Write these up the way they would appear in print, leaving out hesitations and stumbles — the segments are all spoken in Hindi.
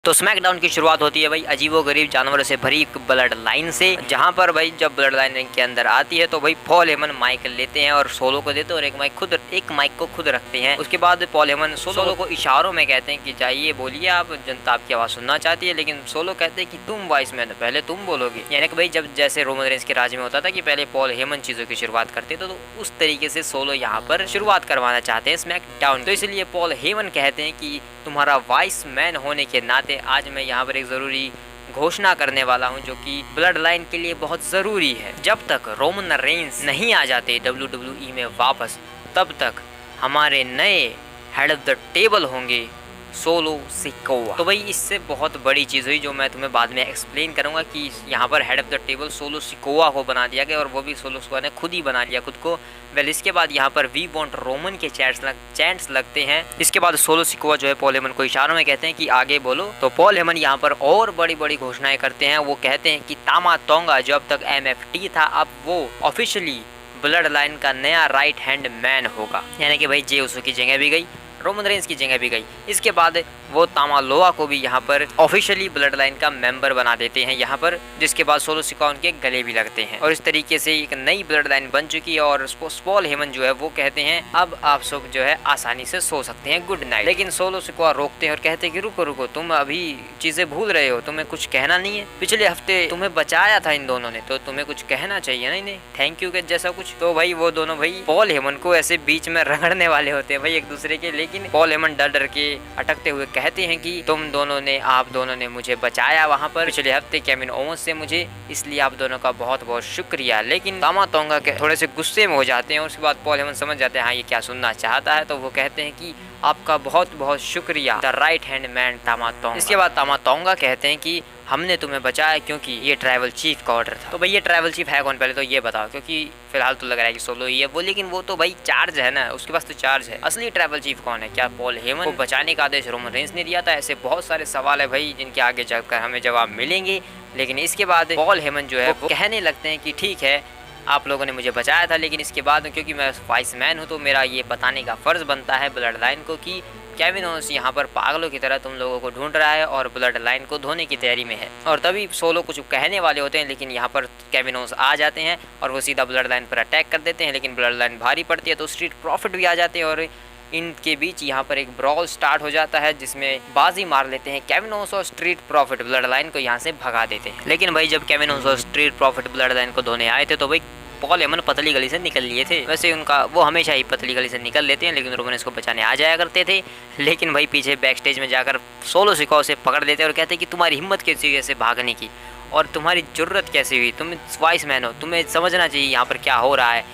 तो स्मैकडाउन की शुरुआत होती है भाई अजीबोगरीब जानवरों से भरी एक ब्लड लाइन से, जहां पर भाई जब ब्लड लाइन रिंग के अंदर आती है तो भाई पॉल हेमन माइक लेते हैं और सोलो को देते हैं और एक माइक को खुद रखते हैं। उसके बाद पॉल हेमन सोलो को इशारों में कहते हैं कि जाइए बोलिए, आप जनता आपकी आवाज सुनना चाहती है। लेकिन सोलो कहते हैं कि तुम वॉइस मैन, पहले तुम बोलोगे। यानी कि भाई जब जैसे रोमन रेंज के राज में होता था कि पहले पॉल हेमन चीजों की शुरुआत करते तो उस तरीके से सोलो यहाँ पर शुरुआत करवाना चाहते हैं स्मैकडाउन। तो इसलिए पॉल हेमन कहते हैं कि तुम्हारा वॉइस मैन होने के नाते आज मैं यहाँ पर एक जरूरी घोषणा करने वाला हूँ जो कि ब्लड लाइन के लिए बहुत जरूरी है। जब तक रोमन रेंज नहीं आ जाते WWE में वापस, तब तक हमारे नए हेड ऑफ द टेबल होंगे सोलो सिकोआ। तो भाई इससे बहुत बड़ी चीज़ हुई जो मैं तुम्हें बाद में एक्सप्लेन करूंगा कि यहाँ पर head of the table solo Sikoa को बना दिया गया और वो भी सोलो सिकोआ ने खुद ही बना लिया खुद को। वेल इसके बाद यहाँ पर वी वांट रोमन के चैंट्स लगते हैं। इसके बाद सोलो सिकोआ जो है पॉल हेमन को इशारों में कहते हैं कि आगे बोलो। तो पॉल हेमन यहाँ पर और बड़ी बड़ी घोषणाएं करते हैं। वो कहते हैं कि तामा तोंगा जो अब तक MFT था, अब वो ऑफिशियली ब्लड लाइन का नया राइट हैंड मैन होगा। यानी कि भाई जे उसो की जगह भी गई, रोमन रेंज की जगह भी गई। इसके बाद वो तामालोआ को भी यहाँ पर ऑफिशियली ब्लड लाइन का मेंबर बना देते हैं यहाँ पर, जिसके बाद सोलो सिकोआ उनके गले भी लगते हैं और इस तरीके से एक नई ब्लड लाइन बन चुकी है। और पॉल हेमन जो है वो कहते हैं अब आप सब जो है आसानी से सो सकते हैं, गुड नाइट। लेकिन सोलो सिकोआ रोकते हैं और कहते हैं कि रुको रुको, तुम अभी चीजें भूल रहे हो, तुम्हें कुछ कहना नहीं है। पिछले हफ्ते तुम्हें बचाया था इन दोनों ने, तो तुम्हें कुछ कहना चाहिए ना इन्हें, थैंक यू के जैसा कुछ। तो भाई वो दोनों भाई पॉल हेमन को ऐसे बीच में रगड़ने वाले होते हैं भाई एक दूसरे के। लेकिन पॉल हेमन डर डर के अटकते हुए कहते हैं कि आप दोनों ने मुझे बचाया वहाँ पर पिछले हफ्ते केविन ओवेंस से मुझे, इसलिए आप दोनों का बहुत बहुत शुक्रिया। लेकिन तामा तोंगा के थोड़े से गुस्से में हो जाते हैं। उसके बाद पॉल हेमन समझ जाते हैं हाँ ये क्या सुनना चाहता है, तो वो कहते हैं कि आपका बहुत बहुत शुक्रिया द राइट हैंड मैन तामा तोंगा। इसके बाद तामा तोंगा कहते हैं कि हमने तुम्हें बचाया क्योंकि ये ट्राइबल चीफ का ऑर्डर था। तो भाई ये ट्राइबल चीफ है कौन, पहले तो ये बताओ, क्योंकि फिलहाल तो लग रहा है कि सोलो ही है वो, लेकिन वो तो भाई चार्ज है ना, उसके पास तो चार्ज है। असली ट्राइबल चीफ कौन है? क्या पॉल हेमन को बचाने का आदेश रोमन रेंज ने दिया था? ऐसे बहुत सारे सवाल है भाई जिनके आगे जाकर हमें जवाब मिलेंगे। लेकिन इसके बाद पॉल हेमन जो है वो कहने लगते हैं कि ठीक है आप लोगों ने मुझे बचाया था, लेकिन इसके बाद क्योंकि मैं वाइस मैन हूँ तो मेरा ये बताने का फर्ज बनता है ब्लड लाइन को कि केविन ओवेंस यहाँ पर पागलों की तरह तुम लोगों को ढूंढ रहा है और ब्लड लाइन को धोने की तैयारी में है। और तभी सोलो कुछ कहने वाले होते हैं, लेकिन यहाँ पर केविन ओवेंस आ जाते हैं और वो सीधा ब्लड लाइन पर अटैक कर देते हैं। लेकिन ब्लड लाइन भारी पड़ती है तो स्ट्रीट प्रॉफिट भी आ जाते हैं और इनके बीच यहाँ पर एक ब्रॉल स्टार्ट हो जाता है जिसमें बाजी मार लेते हैं केविन ओवेंस और स्ट्रीट प्रॉफिट ब्लड लाइन को यहाँ से भगा देते हैं। लेकिन भाई जब केविन ओवेंस और स्ट्रीट प्रॉफिट ब्लड लाइन को धोने आए थे तो भाई पॉल हेमन पतली गली से निकल लिए थे। वैसे उनका वो हमेशा ही पतली गली से निकल लेते हैं, लेकिन रोमन इसको बचाने आ जाया करते थे। लेकिन भाई पीछे बैक स्टेज में जाकर सोलो सिकोआ से पकड़ लेते और कहते हैं कि तुम्हारी हिम्मत कैसी हुई ऐसे भागने की और तुम्हारी जरूरत कैसे हुई, तुम वाइस मैन हो, तुम्हें समझना चाहिए यहाँ पर क्या हो रहा है।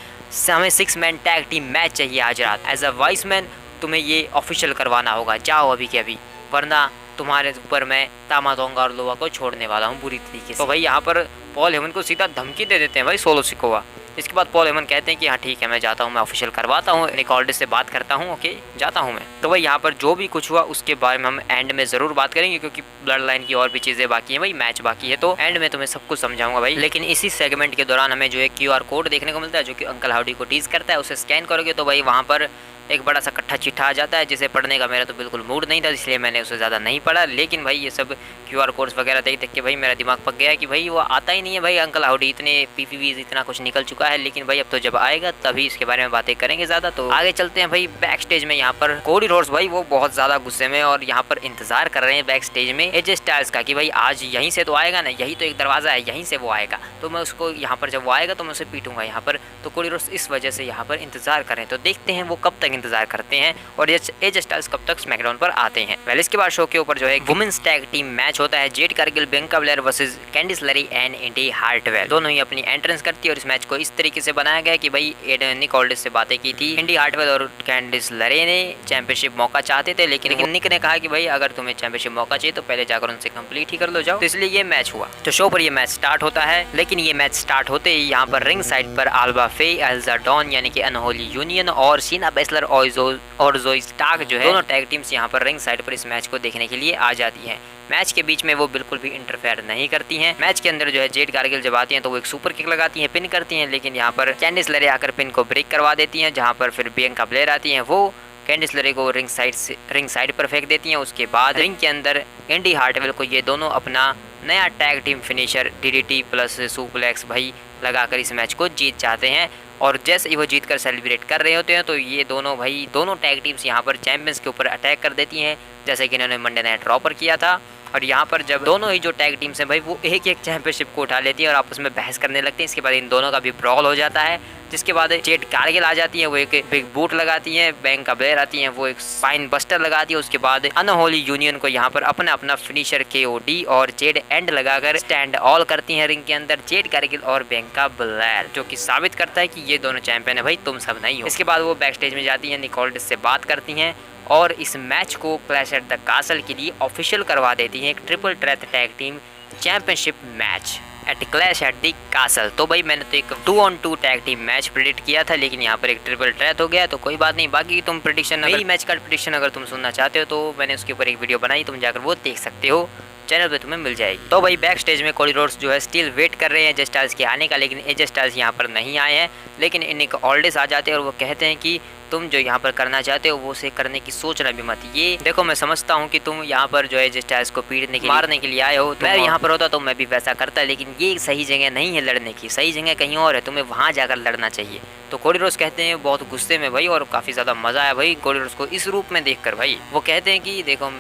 हमें 6 मैन टैग टीम मैच चाहिए आज रात। एज अ वाइस मैन तुम्हें ये ऑफिशियल करवाना होगा, जाओ अभी के अभी, वरना तुम्हारे ऊपर मैं तामा तोंगा और लोआ को छोड़ने वाला हूँ बुरी तरीके से। तो भाई यहाँ पर पॉल हेमन को सीधा धमकी दे देते हैं भाई सोलो सिकोआ। इसके बाद पॉल हेमन कहते हैं कि हाँ ठीक है मैं जाता हूँ, मैं ऑफिशियल करवाता हूँ, निक ऑल्डिस से बात करता हूँ, ओके जाता हूँ मैं। तो भाई यहाँ पर जो भी कुछ हुआ उसके बारे में हम एंड में ज़रूर बात करेंगे क्योंकि ब्लड लाइन की और भी चीज़ें बाकी हैं भाई, मैच बाकी है, तो एंड में तुम्हें सब कुछ समझाऊंगा भाई। लेकिन इसी सेगमेंट के दौरान हमें जो है QR कोड देखने को मिलता है जो कि अंकल हाउडी को टीज करता है। उसे स्कैन करोगे तो भाई वहाँ पर एक बड़ा सा कट्ठा चिट्ठा आ जाता है जिसे पढ़ने का मेरा तो बिल्कुल मूड नहीं था, इसलिए मैंने उसे ज़्यादा नहीं पढ़ा। लेकिन भाई ये सब QR कोड्स वगैरह देख देख के भाई मेरा दिमाग पक गया है कि भाई वो आता ही नहीं है भाई अंकल हाउडी, इतने PPVs इतना कुछ निकल चुका है। लेकिन भाई अब तो जब आएगा तभी इसके बारे में बातें करेंगे ज़्यादा। तो आगे चलते हैं भाई बैक स्टेज में। यहाँ पर कोडी रोड्स भाई वो बहुत ज़्यादा गुस्से में और यहाँ पर इंतजार कर रहे हैं बैक स्टेज में AJ स्टाइल्स का कि भाई आज यहीं से तो आएगा ना, यही तो एक दरवाज़ा है, यहीं से वो आएगा, तो मैं उसको यहाँ पर जब वो आएगा तो मैं उसे पीटूंगा यहाँ पर। तो कोडी रोड्स इस वजह से यहाँ पर इंतजार कर रहे हैं, तो देखते हैं वो कब तक इंतजार करते हैं और AJ स्टाइल्स कब तक स्मैकडाउन पर आते हैं। वेल इसके बाद शो के ऊपर जो है वुमेन्स टैग टीम मैच होता है, Jade Cargill, Bianca Blair versus कैंडिस लेरे एंड इंडी हार्टवेल। दोनों ही अपनी एंट्रेंस करती है और इस मैच को इस तरीके से बनाया गया कि भाई निक ऑल्डिस से बातें की थी। इंडी हार्टवेल और कैंडिस लेरे ने चैंपियनशिप मौका चाहते थे, लेकिन निक ने कहा कि भाई अगर तुम्हें चैंपियनशिप मौका चाहिए तो पहले जाकर उनसे कंप्लीट ही कर लो जाओ। तो इसलिए ये मैच हुआ। तो शो पर ये मैच स्टार्ट होता है, लेकिन ये मैच स्टार्ट होते ही यहाँ पर रिंग साइड पर आल्बा फे, एल्जा डॉन यानी कि अनहोली यूनियन और सीना बेसलर और जोई स्टार्क जो है दोनों टैग टीम्स यहाँ पर रिंग साइड पर इस मैच को देखने के लिए आ जाती हैं। मैच के बीच में वो बिल्कुल भी इंटरफेयर नहीं करती हैं। मैच के अंदर जो है जेड कारगिल जब आती हैं तो वो एक सुपर किक लगाती हैं, पिन करती हैं, लेकिन यहाँ पर कैंडिस लेरे आकर पिन को ब्रेक करवा देती हैं, जहाँ पर फिर बियांका ब्लेयर आती हैं, वो कैंडिस लेरे को रिंग साइड पर फेंक देती हैं। उसके बाद रिंग के अंदर इंडी हार्टवेल को ये दोनों अपना नया tag team finisher DDT plus suplex भाई लगाकर इस मैच को जीत जाते हैं। और जैसे ही वो जीत कर सेलिब्रेट कर रहे होते हैं तो ये दोनों टैग टीम्स यहाँ पर चैंपियंस के ऊपर अटैक कर देती हैं, जैसे कि इन्होंने मंडे नाइट रॉ पर किया था। और यहाँ पर जब दोनों ही जो टैग टीम्स हैं भाई वो एक चैंपियनशिप को उठा लेती हैं और आपस में बहस करने लगते हैं। इसके बाद इन दोनों का भी ब्रॉल हो जाता है, जिसके बाद जेड कारगिल आ जाती है, वो एक बिग बूट लगाती हैं, बैंक ब्लेयर आती हैं, वो एक स्पाइन बस्टर लगाती है। उसके बाद अनहोली यूनियन को यहाँ पर अपना फिनिशर KOD और जेड एंड लगाकर स्टैंड ऑल करती हैं रिंग के अंदर जेड कारगिल और बैंक ब्लेयर, जो कि साबित करता है कि ये दोनों चैंपियन है भाई, तुम सब नहीं हो। इसके बाद वो बैक स्टेज में जाती हैं, निक ऑल्डिस से बात करती हैं और इस मैच को क्लैश एट द कासल के लिए ऑफिशियल करवा देती हैं, एक triple threat tag team championship match at Clash at the castle. तो भाई मैंने तो एक 2-on-2 tag team match predict किया था, लेकिन यहाँ पर एक ट्रिपल थ्रेट हो गया, तो कोई बात नहीं। बाकी तुम प्रेडिक्शन मेरी मैच का प्रेडिक्शन अगर तुम सुनना चाहते हो तो मैंने उसके ऊपर एक वीडियो बनाई, तुम जाकर वो देख सकते हो, चैनल पे तुम्हें मिल जाएगी। तो भाई बैक स्टेज में कोडी रोड्स जो है स्टिल वेट कर रहे हैं एजे स्टाइल्स के आने का, लेकिन एजे स्टाइल्स यहाँ पर नहीं आए हैं। लेकिन निक ऑल्डिस आ जाते हैं और वो कहते हैं कि तुम जो यहाँ पर करना चाहते हो वो उसे करने की सोचना भी मत। ये देखो मैं समझता हूँ कि तुम यहाँ पर जो है एजे स्टाइल्स को पीटने के मारने के लिए आए हो, मैं यहाँ पर होता तो मैं भी वैसा करता, लेकिन ये सही जगह नहीं है लड़ने की, सही जगह कहीं और है, तुम्हें वहाँ जाकर लड़ना चाहिए। तो कोडी रोड्स कहते हैं बहुत गुस्से में भाई, और काफ़ी ज़्यादा मज़ा आया भाई कोडी रोड्स को इस रूप में देखकर भाई। वो कहते हैं कि देखो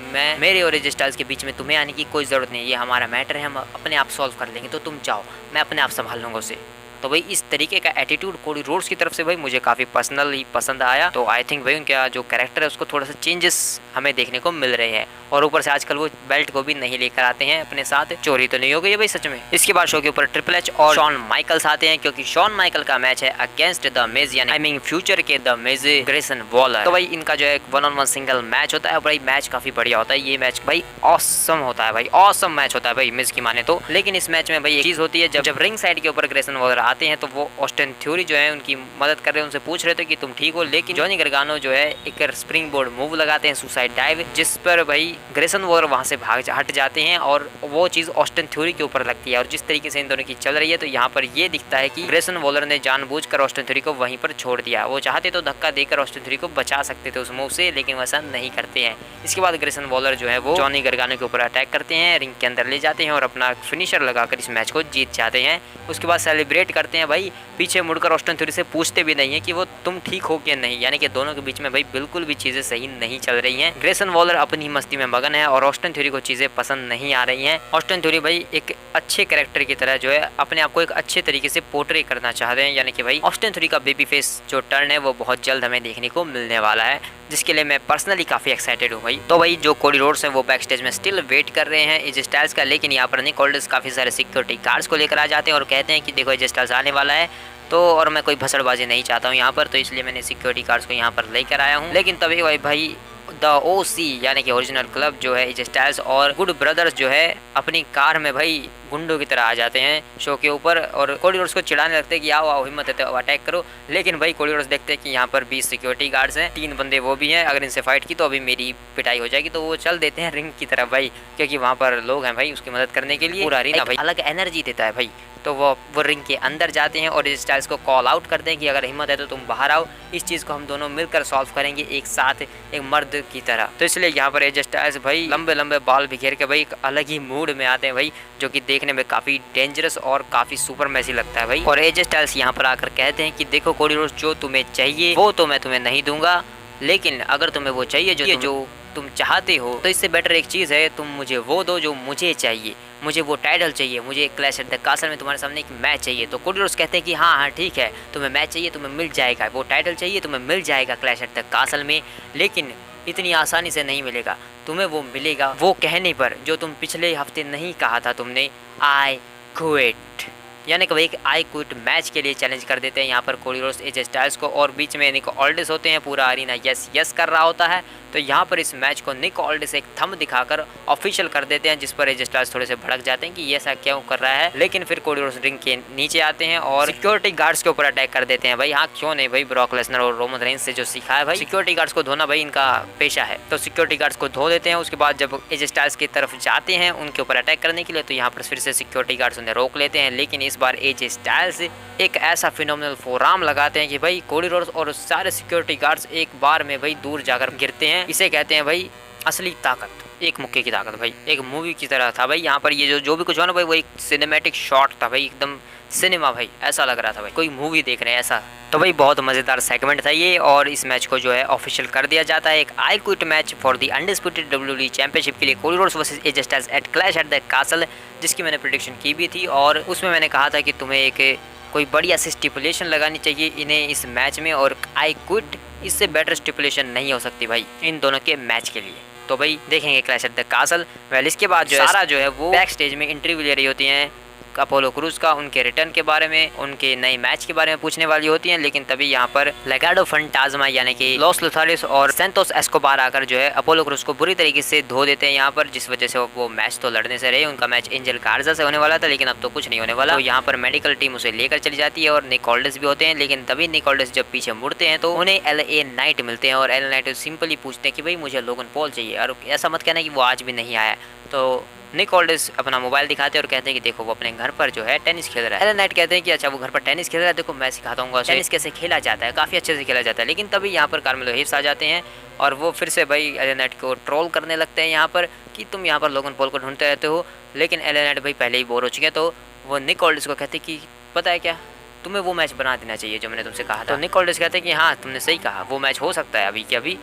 मेरे और एजे स्टाइल्स के बीच में तुम्हें आने की कोई ज़रूरत नहीं है, ये हमारा मैटर है, हम अपने आप सॉल्व कर लेंगे, तो तुम जाओ, मैं अपने आप संभाल लूँगा उसे। तो भाई इस तरीके का एटीट्यूड कोडी रोड्स की तरफ से भाई मुझे काफ़ी पर्सनली पसंद आया। तो आई थिंक भाई उनका जो कैरेक्टर है उसको थोड़ा सा चेंजेस हमें देखने को मिल रहे हैं, और ऊपर से आजकल वो बेल्ट को भी नहीं लेकर आते हैं अपने साथ, चोरी तो नहीं हो गई भाई सच में। इसके बाद शो के ऊपर ट्रिपल एच और शॉन माइकल्स आते हैं, क्योंकि शॉन माइकल का मैच है अगेंस्ट द मिज, यानी आई मीन फ्यूचर के द मिज ग्रेसन वॉलर। तो भाई इनका जो है 1-on-1 सिंगल मैच होता है भाई, मैच काफी बढ़िया होता है, ये मैच भाई ऑसम होता है भाई, ऑसम मैच होता है भाई मिज की माने तो। लेकिन इस मैच में भाई एक चीज होती है, जब रिंग साइड के ऊपर ग्रेसन वॉलर आते हैं तो वो ऑस्टिन थ्योरी जो है उनकी मदद कर रहे हैं, उनसे पूछ रहे थे कि तुम ठीक हो, लेकिन जॉनी गार्गानो जो है एक स्प्रिंग बोर्ड मूव लगाते हैं, सुसाइड डाइव, जिस पर भाई ग्रेसन वॉलर वहां से हट जाते हैं और वो चीज ऑस्टिन थ्योरी के ऊपर लगती है। और जिस तरीके से इन दोनों की चल रही है तो यहाँ पर ये दिखता है कि ग्रेसन वॉलर ने जानबूझकर ऑस्टिन थ्योरी को वहीं पर छोड़ दिया। वो चाहते तो धक्का देकर ऑस्टिन थ्योरी को बचा सकते थे उस मूव से, लेकिन वैसा नहीं करते हैं। इसके बाद ग्रेसन वॉलर जो है वो जॉनी गार्गानो के ऊपर अटैक करते हैं, रिंग के अंदर ले जाते हैं और अपना फिनिशर लगाकर इस मैच को जीत जाते हैं। उसके बाद सेलिब्रेट करते हैं भाई, पीछे मुड़कर ऑस्टिन थ्योरी से पूछते भी नहीं है कि वो तुम ठीक हो कि नहीं, यानी कि दोनों के बीच में भाई बिल्कुल भी चीजें सही नहीं चल रही हैं। ग्रेसन वॉलर अपनी मस्ती में मगन है और ऑस्टिन थ्योरी को चीजें पसंद नहीं आ रही हैं। ऑस्टिन थ्योरी भाई एक अच्छे कैरेक्टर की तरह जो है अपने आप को एक अच्छे तरीके से पोर्ट्रे करना चाहते हैं, यानी कि भाई ऑस्टिन थ्योरी का बेबी फेस जो टर्न है वो बहुत जल्द हमें देखने को मिलने वाला है, जिसके लिए मैं पर्सनली काफी एक्साइटेड हूँ भाई। तो भाई जो कोडी रोड्स हैं वो बैक स्टेज में स्टिल वेट कर रहे हैं एजे स्टाइल्स का, लेकिन यहाँ पर निक ऑल्डिस काफी सारे सिक्योरिटी गार्ड्स को लेकर आ जाते हैं और कहते हैं कि देखो एजे स्टाइल्स आने वाला है, तो और मैं कोई भसड़बाजी नहीं चाहता हूँ यहाँ पर, तो इसलिए मैंने सिक्योरिटी गार्ड्स को यहाँ पर लेकर आया हूँ। लेकिन तभी भाई द OC यानी कि ओरिजिनल क्लब जो है एजे स्टाइल्स और गुड ब्रदर्स जो है अपनी कार में भाई गुंडों की तरह आ जाते हैं शो के ऊपर और कोडी रोड्स को चिढ़ाने लगते हैं कि आओ आओ हिम्मत है तो अटैक करो। लेकिन भाई कोडी रोड्स देखते हैं कि यहाँ पर 20 सिक्योरिटी गार्ड्स हैं, 3 बंदे वो भी हैं, अगर इनसे फाइट की तो अभी मेरी पिटाई हो जाएगी, तो वो चल देते हैं रिंग की तरफ भाई, क्योंकि वहाँ पर लोग हैं भाई उसकी मदद करने के लिए, पूरा अरीना भाई अलग एनर्जी देता है भाई। तो वो रिंग के अंदर जाते हैं और एजे स्टाइल्स को कॉल आउट करते हैं कि अगर हिम्मत है तो तुम बाहर आओ, इस चीज़ को हम दोनों मिलकर सॉल्व करेंगे एक साथ, एक मर्द की तरह। तो इसलिए यहाँ पर एजे स्टाइल्स भाई लंबे लंबे बाल बिखेर के भाई एक अलग ही मूड में आते हैं भाई, जो कि देखने में काफ़ी डेंजरस और काफ़ी सुपर मैसी लगता है भाई। और एजे स्टाइल्स यहाँ पर आकर कहते हैं कि देखो कोडी रोड्स, जो तुम्हें चाहिए वो तो मैं तुम्हें नहीं दूंगा, लेकिन अगर तुम्हें वो चाहिए जो तुम चाहते हो तो इससे बेटर एक चीज़ है, तुम मुझे वो दो जो मुझे चाहिए, मुझे वो टाइटल चाहिए, मुझे क्लैश एट द कासल में तुम्हारे सामने एक मैच चाहिए। तो कोडी रोड्स कहते हैं कि हाँ हाँ ठीक है, तुम्हें मैच चाहिए, तुम्हें मिल जाएगा, वो टाइटल चाहिए, तुम्हें मिल जाएगा क्लैश एट द कासल में, लेकिन इतनी आसानी से नहीं मिलेगा, तुम्हें वो मिलेगा वो कहने पर जो तुम पिछले हफ्ते नहीं कहा था तुमने, आई क्विट, यानी कि भाई एक आई क्विट मैच के लिए चैलेंज कर देते हैं यहाँ पर कोडी रोड्स एजे स्टाइल्स को, और बीच में निक ऑल्डिस होते हैं, पूरा अरीना यस यस कर रहा होता है। तो यहाँ पर इस मैच को निक ऑल्डिस एक थंब दिखाकर ऑफिशियल कर देते हैं, जिस पर एजे स्टाइल्स थोड़े से भड़क जाते हैं कि ये ऐसा क्यों कर रहा है। लेकिन फिर कोडी रोड्स रिंग के नीचे आते हैं और सिक्योरिटी गार्ड्स के ऊपर अटैक कर देते हैं। भाई हाँ, क्यों नहीं भाई, ब्रॉक लेसनर और रोमन रेंज से जो सीखा है भाई, सिक्योरिटी गार्ड्स को धोना भाई इनका पेशा है। तो सिक्योरिटी गार्ड्स को धो देते हैं। उसके बाद जब एजे स्टाइल्स की तरफ जाते हैं उनके ऊपर अटैक करने के लिए, तो यहाँ पर फिर से सिक्योरिटी गार्ड्स उन्हें रोक लेते हैं। लेकिन इस बार एजे स्टाइल्स एक ऐसा फिनोमिनल फोरआर्म लगाते हैं कि भाई कोडी रोड्स और सारे सिक्योरिटी गार्ड्स एक बार में भाई दूर जाकर गिरते हैं। इसे कहते हैं भाई असली ताकत, एक मुक्के की ताकत भाई, एक मूवी की तरह था भाई। यहाँ पर ये जो भी कुछ हुआ ना भाई, वो एक सिनेमैटिक शॉट था भाई, एकदम सिनेमा भाई, ऐसा लग रहा था भाई कोई मूवी देख रहे हैं ऐसा। तो भाई बहुत मज़ेदार सेगमेंट था ये। और इस मैच को जो है ऑफिशियल कर दिया जाता है, एक I quit match for the undisputed WWE championship के लिए, Cody Rhodes versus AJ Styles at Clash at the Castle, जिसकी मैंने प्रेडिक्शन की भी थी। और उसमें मैंने कहा था कि तुम्हें एक कोई बढ़िया सी स्टिपुलेशन लगानी चाहिए इन्हें इस मैच में, और आई क्विट इससे बेटर स्टिपुलेशन नहीं हो सकती भाई इन दोनों के मैच के लिए। तो भाई देखेंगे clash at the castle. Well इसके बाद जो सारा जो है वो बैक स्टेज में इंटरव्यू ले रही होती हैं अपोलो क्रूज का, उनके रिटर्न के बारे में, उनके नए मैच के बारे में पूछने वाली होती हैं। लेकिन तभी यहाँ पर लेगाडो फंटाजमा यानी कि लॉस लुथारिस और सेंटोस एस्कोबार आकर जो है अपोलो क्रूज को बुरी तरीके से धो देते हैं यहाँ पर, जिस वजह से वो मैच तो लड़ने से रहे। उनका मैच एंजल गार्जा से होने वाला था, लेकिन अब तो कुछ नहीं होने वाला। तो यहाँ पर मेडिकल टीम उसे लेकर चली जाती है और निक ऑल्डिस भी होते हैं। लेकिन तभी निक ऑल्डिस जब पीछे मुड़ते हैं तो उन्हें LA नाइट मिलते हैं और LA नाइट सिंपली पूछते हैं कि भाई मुझे लोगन पॉल चाहिए, और ऐसा मत कहना कि वो आज भी नहीं आया। तो निक ऑल्डिस अपना मोबाइल दिखाते हैं और कहते हैं कि देखो वो अपने घर पर जो है टेनिस खेल रहा है। LA नाइट कहते हैं कि अच्छा वो घर पर टेनिस खेल रहा है, देखो मैं सिखाता हूँ टेनिस कैसे खेला जाता है, काफ़ी अच्छे से खेला जाता है। लेकिन तभी यहाँ पर कार्मेलो हेव्स आ जाते हैं और वो फिर से भाई LA नाइट को ट्रोल करने लगते हैं यहाँ पर कि तुम यहाँ पर लोगन पॉल को ढूंढते रहते हो। लेकिन LA नाइट भाई पहले ही बोर हो चुके हैं, तो वो निक ऑल्डिस को कहते हैं कि पता है क्या, तुम्हें वो मैच बना देना चाहिए जो मैंने तुमसे कहा था। तो निक ऑल्डिस कहते हैं कि हाँ तुमने सही कहा, वो मैच हो सकता है अभी के अभी,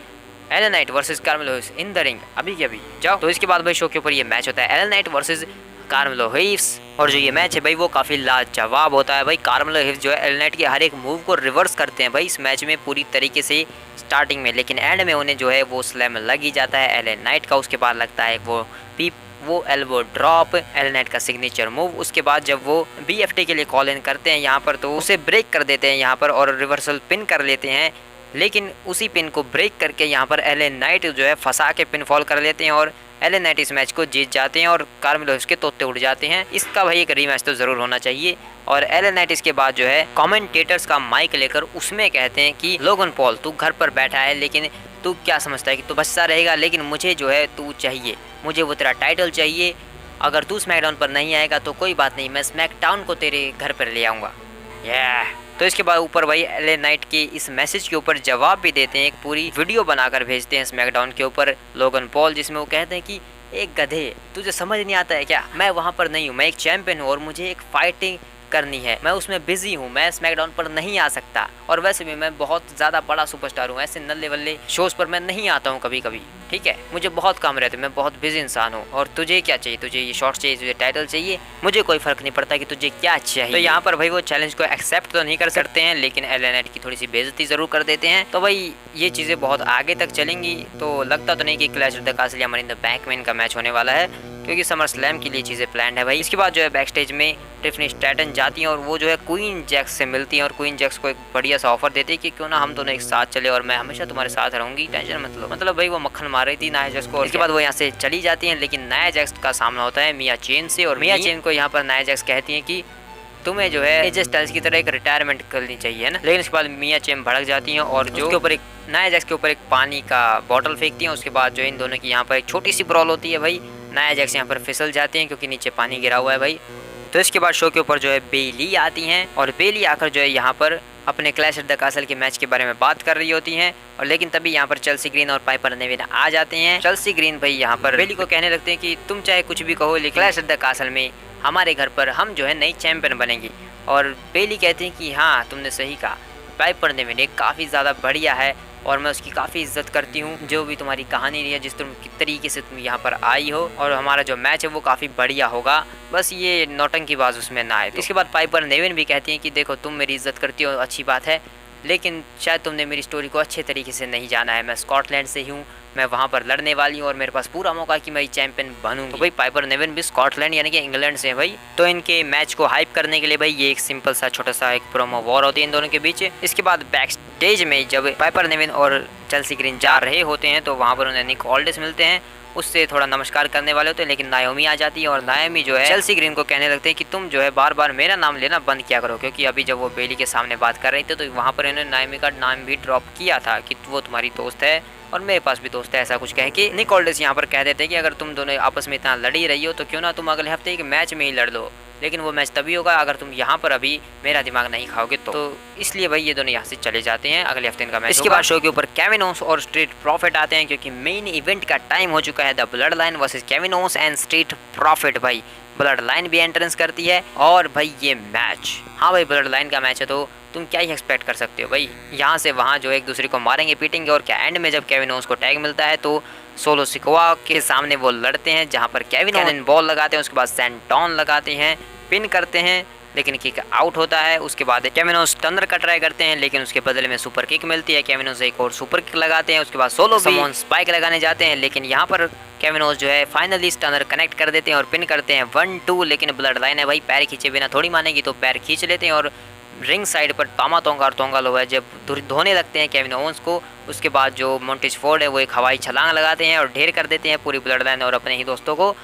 LA Knight versus Carmelo Hayes in the ring, अभी के अभी जाओ। तो इसके बाद भाई शो के ऊपर ये मैच होता है LA नाइट वर्सेस कार्मेलो हेव्स, और जो ये मैच है भाई वो काफ़ी लाजवाब होता है भाई। कार्मेलो हेव्स जो है LA नाइट के हर एक मूव को रिवर्स करते हैं भाई इस मैच में पूरी तरीके से स्टार्टिंग में, लेकिन एंड में उन्हें जो है वो स्लैम लग ही जाता है LA नाइट का। उसके बाद लगता है वो एल्बो ड्रॉप, LA नाइट का सिग्नेचर मूव। उसके बाद जब वो BFT के लिए कॉल इन करते हैं यहाँ पर, तो उसे ब्रेक कर देते हैं यहाँ पर और रिवर्सल पिन कर लेते हैं। लेकिन उसी पिन को ब्रेक करके यहाँ पर LA नाइट जो है फंसा के पिन फॉल कर लेते हैं और LA नाइट इस मैच को जीत जाते हैं और कार्मेलो हेव्स के तोते उड़ जाते हैं। इसका भाई एक रीमैच तो ज़रूर होना चाहिए। और LA नाइट इसके बाद जो है कमेंटेटर्स का माइक लेकर उसमें कहते हैं कि लोगन पॉल तू घर पर बैठा है, लेकिन तू क्या समझता है कि तू बचता रहेगा, लेकिन मुझे जो है तू चाहिए, मुझे वो तेरा टाइटल चाहिए। अगर तू स्मैकडाउन पर नहीं आएगा तो कोई बात नहीं, मैं स्मैकडाउन को तेरे घर पर ले आऊँगा। तो इसके बाद ऊपर भाई LA नाइट के इस मैसेज के ऊपर जवाब भी देते हैं, एक पूरी वीडियो बनाकर भेजते हैं स्मैकडाउन के ऊपर लोगन पॉल, जिसमें वो कहते हैं कि एक गधे, तुझे समझ नहीं आता है क्या, मैं वहाँ पर नहीं हूँ, मैं एक चैंपियन हूँ और मुझे एक फाइटिंग करनी है, मैं उसमें बिजी हूँ, मैं स्मैकडाउन पर नहीं आ सकता। और वैसे भी मैं बहुत ज़्यादा बड़ा सुपरस्टार हूँ, ऐसे नल्ले वल्ले शोज़ पर मैं नहीं आता हूँ कभी कभी, ठीक है, मुझे बहुत काम रहते हैं, मैं बहुत बिजी इंसान हूँ। और तुझे क्या चाहिए, तुझे ये शॉर्ट्स चाहिए, तुझे टाइटल चाहिए, मुझे कोई फ़र्क नहीं पड़ता कि तुझे क्या चाहिए। तो यहाँ पर भाई वो चैलेंज को एक्सेप्ट तो नहीं कर सकते हैं, लेकिन LA नाइट की थोड़ी सी बेइज्जती ज़रूर कर देते हैं। तो भाई ये चीज़ें बहुत आगे तक चलेंगी, तो लगता तो नहीं कि क्लैश ऑफ द कासल या मनी इन द बैंक में इनका मैच होने वाला है, क्योंकि समर स्लैम के लिए चीज़ें प्लान है भाई। इसके बाद जो है बैक स्टेज में टिफनी स्ट्रैटन जाती हैं और वो जो है क्वीन जैक्स से मिलती हैं और क्वीन जैक्स को एक बढ़िया सा ऑफर देती है कि क्यों ना हम दोनों एक साथ चले और मैं हमेशा तुम्हारे साथ रहूंगी, टेंशन मत लो। मतलब भाई वो मक्खन मार रही थी नाया जैक्स को। इसके बाद वो यहाँ से चली जाती हैं, लेकिन नाया जैक्स का सामना होता है मिया चेन से, और मिया चेन को यहाँ पर नाया जैक्स कहती हैं कि तुम्हें जो है एजे स्टाइल्स की तरह एक रिटायरमेंट करनी चाहिए ना। लेकिन इसके बाद मिया चेन भड़क जाती हैं और जो उसके ऊपर एक नाया जैक्स के ऊपर एक पानी का बॉटल फेंकती हैं। उसके बाद जो इन दोनों की यहाँ पर एक छोटी सी ब्रॉल होती है भाई, नाया जैक्स यहाँ पर फिसल जाती हैं क्योंकि नीचे पानी गिरा हुआ है भाई। तो इसके बाद शो के ऊपर जो है बेली आती हैं और बेली आकर जो है यहाँ पर अपने क्लैश एट द कासल के मैच के बारे में बात कर रही होती हैं। और लेकिन तभी यहाँ पर चेल्सी ग्रीन और पाइपर नेविन आ जाते हैं। चेल्सी ग्रीन भाई यहाँ पर बेली को कहने लगते हैं कि तुम चाहे कुछ भी कहो, लेकिन क्लैश एट द कासल में हमारे घर पर हम जो है नई चैंपियन बनेंगी। और बेली कहते हैं कि हाँ तुमने सही कहा, पाइपर नेविन एक काफ़ी ज़्यादा बढ़िया है और मैं उसकी काफ़ी इज्जत करती हूँ। जो भी तुम्हारी कहानी रही है, जिस तरीके से तुम यहाँ पर आई हो, और हमारा जो मैच है वो काफ़ी बढ़िया होगा, बस ये नौटंकीबाज उसमें ना आए। तो इसके बाद पाइपर नेविन भी कहती हैं कि देखो तुम मेरी इज्जत करती हो, अच्छी बात है, लेकिन शायद तुमने मेरी स्टोरी को अच्छे तरीके से नहीं जाना है। मैं स्कॉटलैंड से ही हूँ, मैं वहाँ पर लड़ने वाली हूँ और मेरे पास पूरा मौका कि मैं चैंपियन बनूंगी। तो भाई पाइपर नेविन भी स्कॉटलैंड यानी कि इंग्लैंड से है भाई। तो इनके मैच को हाइप करने के लिए भाई ये एक सिंपल सा छोटा सा एक प्रोमो वॉर होती है इन दोनों के बीच। इसके बाद स्टेज में जब पाइपर निविन और चेल्सी ग्रीन जा रहे होते हैं तो वहाँ पर उन्हें निक ऑल्डिस मिलते हैं, उससे थोड़ा नमस्कार करने वाले होते हैं, लेकिन नायोमी आ जाती है और नायोमी जो है चेल्सी ग्रीन को कहने लगते हैं कि तुम जो है बार बार मेरा नाम लेना बंद किया करो, क्योंकि अभी जब वो बेली के सामने बात कर रहे थे तो वहाँ पर इन्होंने नायोमी का नाम भी ड्रॉप किया था कि वो तुम्हारी दोस्त है और मेरे पास भी दोस्त है, ऐसा कुछ कह के निक ऑल्डिस यहाँ पर कह देते हैं कि अगर तुम दोनों आपस में इतना लड़ी रही हो तो क्यों ना तुम अगले हफ्ते एक मैच में ही लड़ लो, लेकिन वो मैच तभी होगा अगर तुम यहाँ पर अभी मेरा दिमाग नहीं खाओगे तो इसलिए भाई ये दोनों यहाँ से चले जाते हैं, अगले हफ्ते इनका मैच। इसके बाद शो के ऊपर केविन ओवंस और स्ट्रीट प्रॉफिट आते हैं क्योंकि मेन इवेंट का टाइम हो चुका है, the blood line versus Kevin Owens and Street Profit. भाई ब्लड लाइन भी एंट्रेंस करती है और भाई ये मैच, हाँ भाई ब्लड लाइन का मैच है तो तुम क्या ही एक्सपेक्ट कर सकते हो भाई, यहाँ से वहाँ जो एक दूसरे को मारेंगे पीटेंगे और क्या एंड में जब केविन ओवंस को टैग मिलता है तो सोलो सिकोआ के सामने वो लड़ते हैं, जहाँ पर केविन कैनन बॉल लगाते हैं, उसके बाद सेंटोन लगाते हैं, पिन करते हैं लेकिन किक आउट होता है। उसके बाद केविन ओवंस टर्नर का ट्राई करते हैं लेकिन उसके बदले में सुपर किक मिलती है, केविन ओवंस एक और सुपर किक लगाते हैं, उसके बाद सोलो समोन स्पाइक लगाने जाते हैं लेकिन यहाँ पर केविन ओवंस जो है फाइनली टर्नर कनेक्ट कर देते हैं और पिन करते हैं 1-2। लेकिन ब्लड लाइन है भाई, पैर खींचे बिना थोड़ी मानेगी तो पैर खींच लेते हैं और रिंग साइड पर तामा तोंगा और तोंगा लोवा जब धोने लगते हैं केविन ओवंस को, उसके बाद जो मोंटेज फोर्ड है वो एक हवाई छलांग लगाते हैं और ढेर कर देते हैं पूरी ब्लड लाइन और अपने ही दोस्तों को,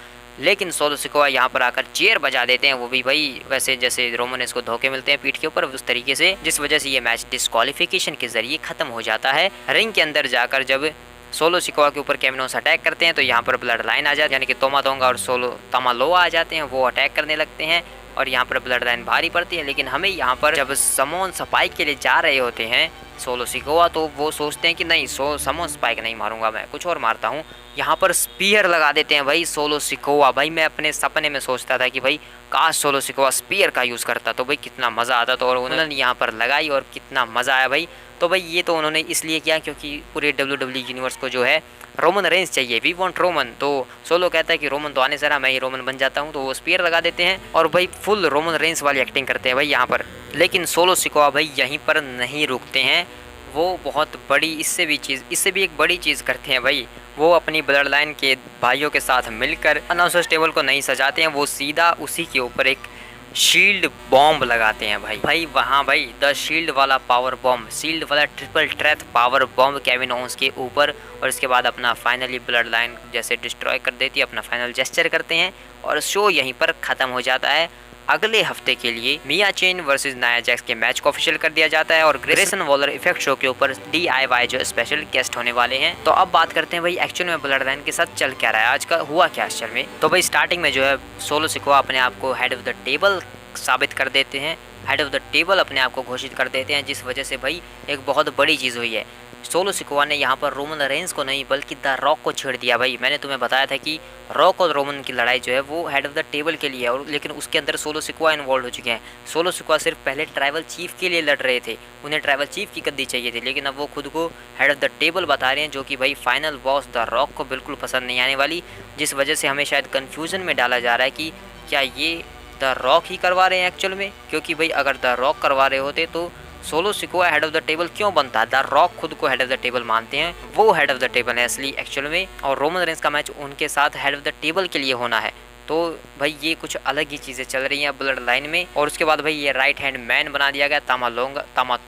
लेकिन सोलो सिकोआ यहाँ पर आकर चेयर बजा देते हैं, वो भी भाई वैसे जैसे रोमनेस को धोखे मिलते हैं पीठ के ऊपर उस तरीके से, जिस वजह से ये मैच डिस्क्वालिफिकेशन के जरिए खत्म हो जाता है। रिंग के अंदर जाकर जब सोलो सिकोआ के ऊपर केविन ओवंस अटैक करते हैं तो यहाँ पर ब्लड लाइन आ जाती है, यानी कि तोमा तोंगा और सोलो तामालोआ आ जाते हैं, वो अटैक करने लगते हैं और यहाँ पर ब्लड लाइन भारी पड़ती है। लेकिन हमें यहाँ पर जब समोन स्पाइक के लिए जा रहे होते हैं सोलो सिकोआ तो वो सोचते हैं कि नहीं समोन स्पाइक नहीं मारूंगा, मैं कुछ और मारता हूँ, यहाँ पर स्पीयर लगा देते हैं भाई सोलो सिकोआ। भाई मैं अपने सपने में सोचता था कि भाई काश सोलो सिकोआ स्पीयर का यूज़ करता तो भाई कितना मज़ा आता, तो और उन्होंने यहाँ पर लगाई और कितना मज़ा आया भाई। तो भाई ये तो उन्होंने इसलिए किया क्योंकि पूरे WWE यूनिवर्स को जो है रोमन रेंज चाहिए, वी वांट रोमन, तो सोलो कहता है कि रोमन तो आने से रहा, मैं ही रोमन बन जाता हूँ, तो वो स्पीयर लगा देते हैं और भाई फुल रोमन रेंज वाली एक्टिंग करते हैं भाई यहाँ पर। लेकिन सोलो सिकोआ भाई यहीं पर नहीं रुकते हैं, वो बहुत बड़ी इससे भी एक बड़ी चीज़ करते हैं भाई, वो अपनी ब्लड लाइन के भाइयों के साथ मिलकर अनाउंसर्स टेबल को नहीं सजाते हैं, वो सीधा उसी के ऊपर एक शील्ड बॉम्ब लगाते हैं भाई वहाँ भाई द शील्ड वाला पावर बॉम्ब, शील्ड वाला triple threat power bomb Kevin Owens के ऊपर, और इसके बाद अपना फाइनली ब्लड लाइन जैसे डिस्ट्रॉय कर देती है, अपना फाइनल जेस्चर करते हैं और शो यहीं पर ख़त्म हो जाता है। अगले हफ्ते के लिए मिया चेन वर्सेस नाया जैक्स के मैच को ऑफिशियल कर दिया जाता है और ग्रेसन वॉलर इफेक्ट शो के ऊपर DIY जो स्पेशल गेस्ट होने वाले हैं। तो अब बात करते हैं भाई एक्चुअल में ब्लड लाइन के साथ चल क्या रहा है, आज का हुआ क्या एक्चुअल में। तो भाई स्टार्टिंग में जो है सोलो सिकोआ अपने आप को हेड ऑफ द टेबल साबित कर देते हैं, हेड ऑफ द टेबल अपने आप को घोषित कर देते हैं, जिस वजह से भाई एक बहुत बड़ी चीज़ हुई है। सोलो सिकोआ ने यहाँ पर रोमन रेंज को नहीं बल्कि द रॉक को छेड़ दिया भाई। मैंने तुम्हें बताया था कि रॉक और रोमन की लड़ाई जो है वो हेड ऑफ द टेबल के लिए है, और लेकिन उसके अंदर सोलो सिकोआ इन्वॉल्व हो चुके हैं। सोलो सिकोआ सिर्फ पहले ट्राइबल चीफ के लिए लड़ रहे थे, उन्हें ट्राइबल चीफ की गद्दी चाहिए थी, लेकिन अब वो खुद को हेड ऑफ द टेबल बता रहे हैं, जो कि भाई फाइनल बॉस द रॉक को बिल्कुल पसंद नहीं आने वाली, जिस वजह से हमें शायद कन्फ्यूज़न में डाला जा रहा है कि क्या ये द रॉक ही करवा रहे हैं एक्चुअल में, क्योंकि भाई अगर द रॉक करवा रहे होते तो solo Sikoa head of the table क्यों बनता है। द रॉक खुद को हेड ऑफ द टेबल मानते हैं, वो हेड ऑफ द टेबल है असली एक्चुअल में, और रोमन रेंज का मैच उनके साथ हेड ऑफ द टेबल के लिए होना है। तो भाई ये कुछ अलग ही चीज़ें चल रही हैं ब्लड लाइन में। और उसके बाद भाई ये राइट हैंड मैन बना दिया गया तामा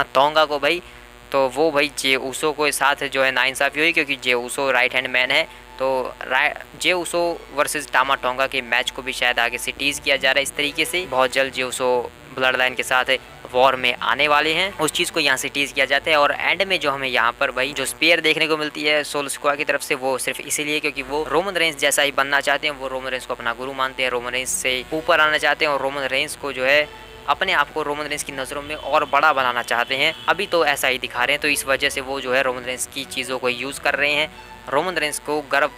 तोंगा को भाई, तो वो भाई जे ऊसो को साथ जो है नाइंसाफ़ी हुई, क्योंकि Jey Uso right hand man है, तो जे ऊसो वर्सेस टामा टोंगा के मैच को भी शायद आगे से टीज़ किया जा रहा है इस तरीके से। बहुत जल्द जे ऊसो ब्लड लाइन के साथ वॉर में आने वाले हैं, उस चीज़ को यहाँ से टीज़ किया जाता है। और एंड में जो हमें यहाँ पर भाई जो स्पेयर देखने को मिलती है सोलो सिकोआ की तरफ से, वो सिर्फ इसीलिए क्योंकि वो रोमन रेंज जैसा ही बनना चाहते हैं, वो रोमन रेंज को अपना गुरु मानते हैं, रोमन रेंज से ऊपर आना चाहते हैं और रोमन रेंज को जो है अपने आप को रोमन रेंज की नज़रों में और बड़ा बनाना चाहते हैं। अभी तो ऐसा ही दिखा रहे हैं, तो इस वजह से वो जो है रोमन रेंज की चीज़ों को यूज़ कर रहे हैं, रोमन रेंज को गर्व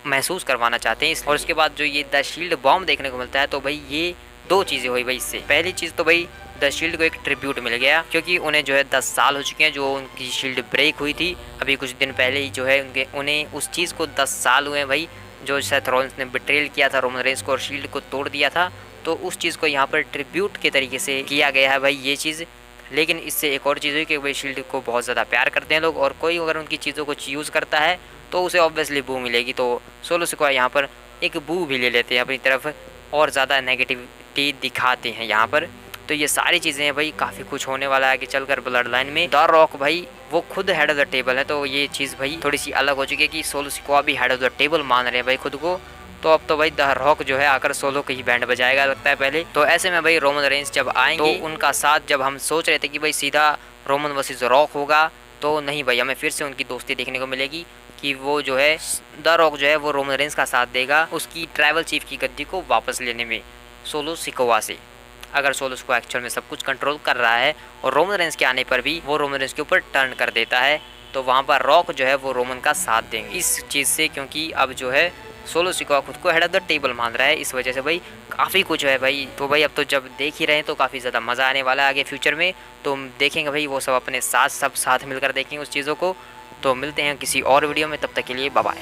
महसूस करवाना चाहते हैं। और उसके बाद जो ये द शील्ड बॉम्ब देखने को मिलता है, तो भाई ये दो चीज़ें हुई भाई इससे। पहली चीज़ तो भाई द शील्ड को एक ट्रिब्यूट मिल गया, क्योंकि उन्हें जो है 10 साल हो चुके हैं जो उनकी शील्ड ब्रेक हुई थी। अभी कुछ दिन पहले ही जो है उन्हें उस चीज़ को 10 साल हुए हैं भाई, जो सेथ रॉलिंस ने बिट्रेल किया था रोमन रेंज को और शील्ड को तोड़ दिया था, तो उस चीज़ को यहाँ पर ट्रिब्यूट के तरीके से किया गया है भाई ये चीज़। लेकिन इससे एक और चीज़ हुई कि भाई शील्ड को बहुत ज़्यादा प्यार करते हैं लोग, और कोई अगर उनकी चीज़ों को यूज़ करता है तो उसे ऑब्वियसली बू मिलेगी, तो सोलो सिकोआ यहाँ पर एक बू भी ले लेते हैं अपनी तरफ और ज़्यादा नेगेटिविटी दिखाते हैं यहाँ पर। तो ये सारी चीज़ें हैं भाई, काफ़ी कुछ होने वाला है आगे चलकर ब्लड लाइन में। द रॉक भाई वो खुद हेड ऑफ द टेबल है, तो ये चीज़ भाई थोड़ी सी अलग हो चुकी है कि सोलो सिकोआ भी हेड ऑफ द टेबल मान रहे हैं भाई खुद को। तो अब तो भाई द रॉक जो है आकर सोलो की ही बैंड बजाएगा लगता है पहले। तो ऐसे में भाई रोमन रेंज जब आएंगे तो उनका साथ जब हम सोच रहे थे कि भाई सीधा रोमन वर्सेस रॉक होगा, तो नहीं भाई, हमें फिर से उनकी दोस्ती देखने को मिलेगी कि वो जो है द रॉक जो है वो रोमन रेंज का साथ देगा उसकी ट्राइबल चीफ की गद्दी को वापस लेने में सोलो सिकोआ से। अगर सोलो सिकोआ एक्चुअल में सब कुछ कंट्रोल कर रहा है और रोमन रेंज के आने पर भी वो रोमन रेंज के ऊपर टर्न कर देता है, तो वहाँ पर रॉक जो है वो रोमन का साथ देंगे इस चीज़ से, क्योंकि अब जो है सोलो सिकोआ खुद को हेड ऑफ द टेबल मान रहा है। इस वजह से भाई काफ़ी कुछ है भाई। तो भाई अब तो जब देख ही रहे हैं तो काफ़ी ज़्यादा मज़ा आने वाला है आगे फ्यूचर में। तो देखेंगे भाई वो सब अपने साथ सब साथ मिलकर देखेंगे उस चीज़ों को। तो मिलते हैं किसी और वीडियो में, तब तक के लिए बाय बाय।